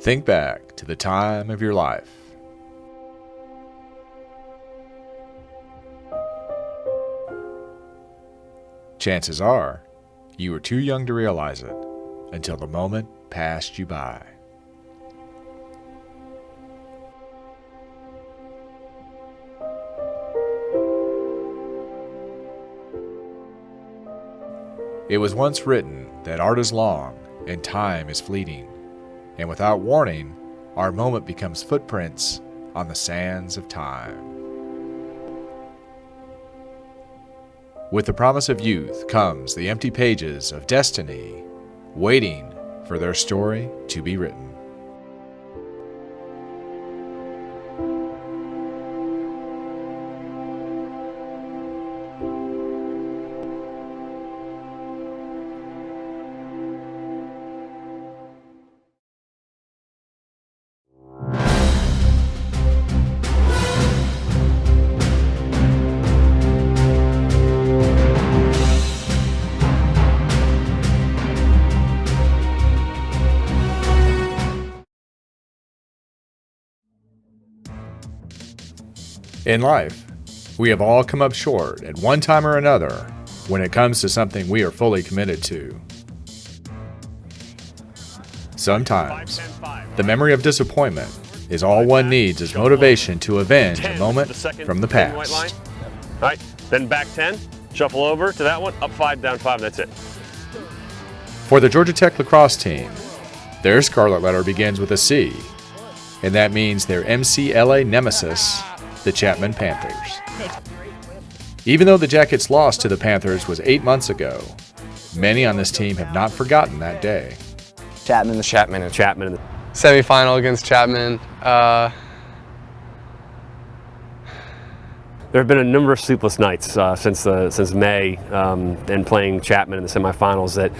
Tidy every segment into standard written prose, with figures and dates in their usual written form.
Think back to the time of your life. Chances are, you were too young to realize it until the moment passed you by. It was once written that art is long and time is fleeting, and without warning, our moment becomes footprints on the sands of time. With the promise of youth comes the empty pages of destiny, waiting for their story to be written. In life, we have all come up short at one time or another when it comes to something we are fully committed to. Sometimes, the memory of disappointment is all one needs as motivation to avenge a moment from the past. All right, then back 10, shuffle over to that one, up 5, down 5, that's it. For the Georgia Tech lacrosse team, their scarlet letter begins with a C, and that means their MCLA nemesis, the Chapman Panthers. Even though the Jackets' loss to the Panthers was 8 months ago, many on this team have not forgotten that day. Chapman. Semifinal against Chapman. There have been a number of sleepless nights since May and playing Chapman in the semifinals that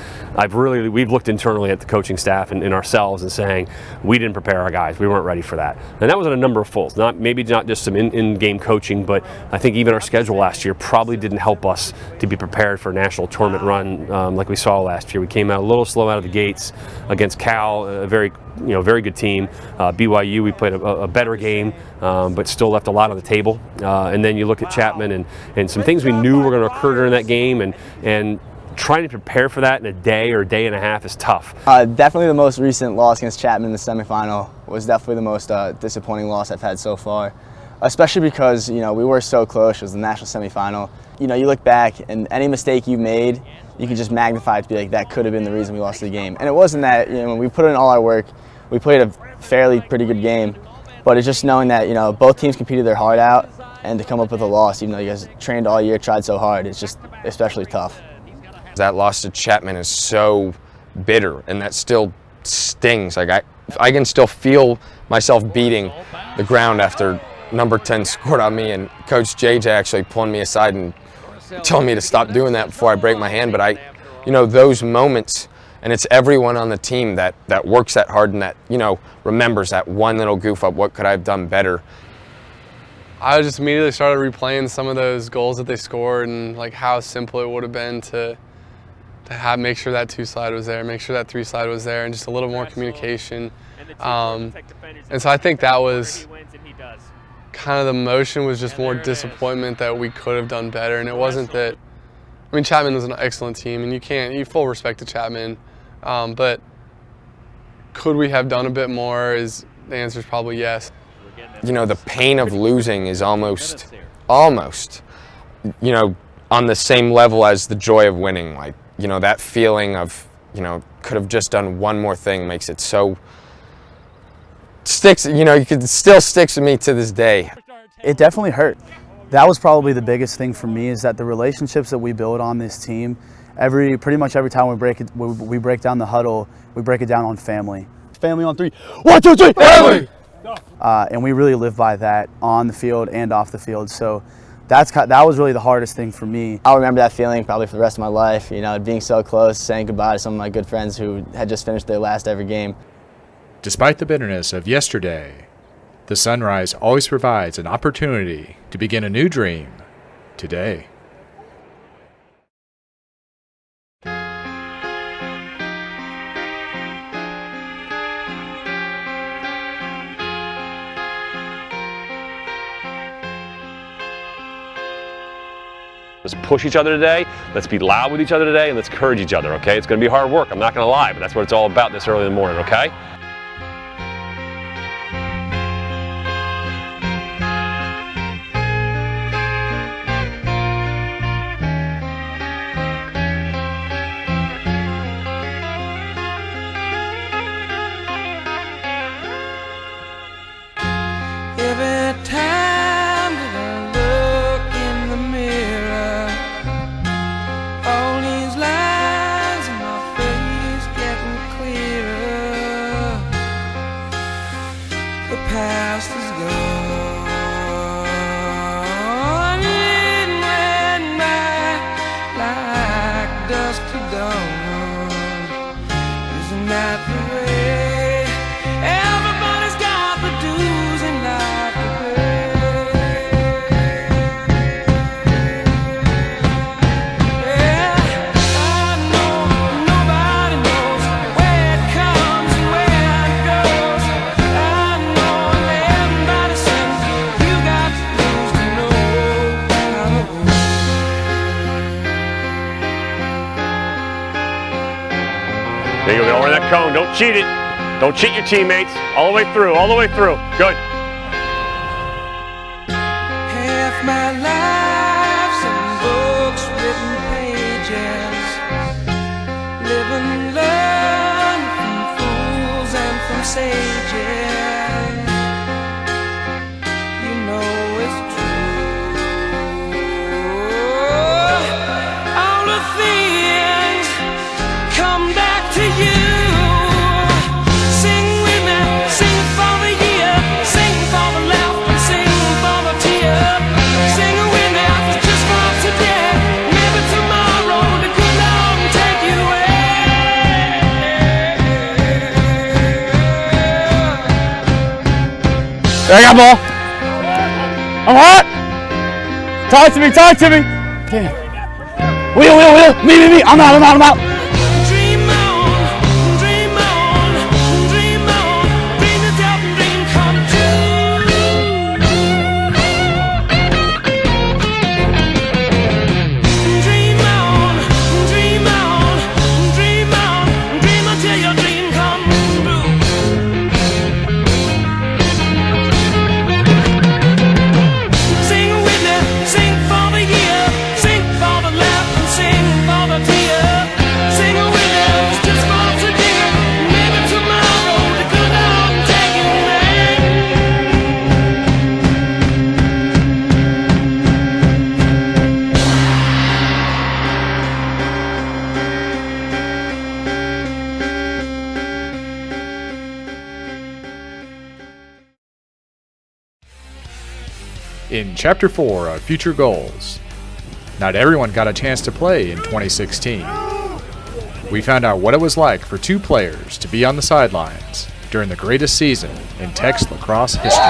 we've looked internally at the coaching staff and ourselves and saying we didn't prepare our guys, we weren't ready for that, and that was on a number of folds. Maybe not just some in-game coaching, but I think even our schedule last year probably didn't help us to be prepared for a national tournament run like we saw last year. We came out a little slow out of the gates against Cal, a very good team. BYU, we played a better game, but still left a lot on the table. And then you look at Chapman and some things we knew were going to occur during that game, and trying to prepare for that in a day or a day and a half is tough. Definitely the most recent loss against Chapman in the semifinal was definitely the most disappointing loss I've had so far, especially because we were so close. It was the national semifinal. You look back and any mistake you made, you could just magnify it to be like that could have been the reason we lost the game. And it wasn't that. When we put in all our work, we played a pretty good game, but it's just knowing that both teams competed their heart out, and to come up with a loss, even though you guys trained all year, tried so hard, it's just especially tough. That loss to Chapman is so bitter, and that still stings. Like I can still feel myself beating the ground after number 10 scored on me, and Coach JJ actually pulling me aside and telling me to stop doing that before I break my hand. But those moments. And it's everyone on the team that works that hard and that, remembers that one little goof up, what could I have done better? I just immediately started replaying some of those goals that they scored and like how simple it would have been to make sure that 2 slide was there, make sure that 3 slide was there, and just a little more communication. And so I think that was kind of the motion, was just more disappointment that we could have done better. And it wasn't that, Chapman was an excellent team, and you full respect to Chapman. But could we have done a bit more? The answer is probably yes. The pain of losing is almost, on the same level as the joy of winning. Like, that feeling of, could have just done one more thing makes it so, sticks, it still sticks with me to this day. It definitely hurt. That was probably the biggest thing for me, is that the relationships that we build on this team, pretty much every time we break down the huddle, we break it down on family. Family on 3. 1, 2, 3, family! And we really live by that on the field and off the field. So that was really the hardest thing for me. I'll remember that feeling probably for the rest of my life, being so close, saying goodbye to some of my good friends who had just finished their last ever game. Despite the bitterness of yesterday, the sunrise always provides an opportunity to begin a new dream today. Let's push each other today, let's be loud with each other today, and let's encourage each other, okay? It's going to be hard work, I'm not going to lie, but that's what it's all about this early in the morning, okay? Every time that I look in the mirror, all these lines in my face getting clearer. The past is gone, it went by like dust to dawn. Isn't that the way everybody's got the dues in life to pay? Yeah, I know nobody knows where it comes and where it goes. I know everybody sings, you got to lose to know how to win. There you go, over that cone, don't cheat it. Don't cheat your teammates. All the way through, all the way through. Good. Half my life's in books, written pages. Live and learn from fools and from sages. You know it's true. All the things come back to you. Sing with me, sing for the year, sing for the laugh and sing for the tear. Sing with me, just for today, maybe tomorrow the good Lord will take you away. There I got ball. I'm hot. Talk to me, talk to me. Wheel. Me. I'm out. Dream on, dream yourself and dream come true. Dream on, dream until your dream comes true. Sing with me, sing for the year, sing for the laugh and sing for the tear. Sing with me, just for today, maybe tomorrow the good Lord will take you away. In Chapter 4 of Future Goals, not everyone got a chance to play in 2016. We found out what it was like for two players to be on the sidelines during the greatest season in Tech's lacrosse history.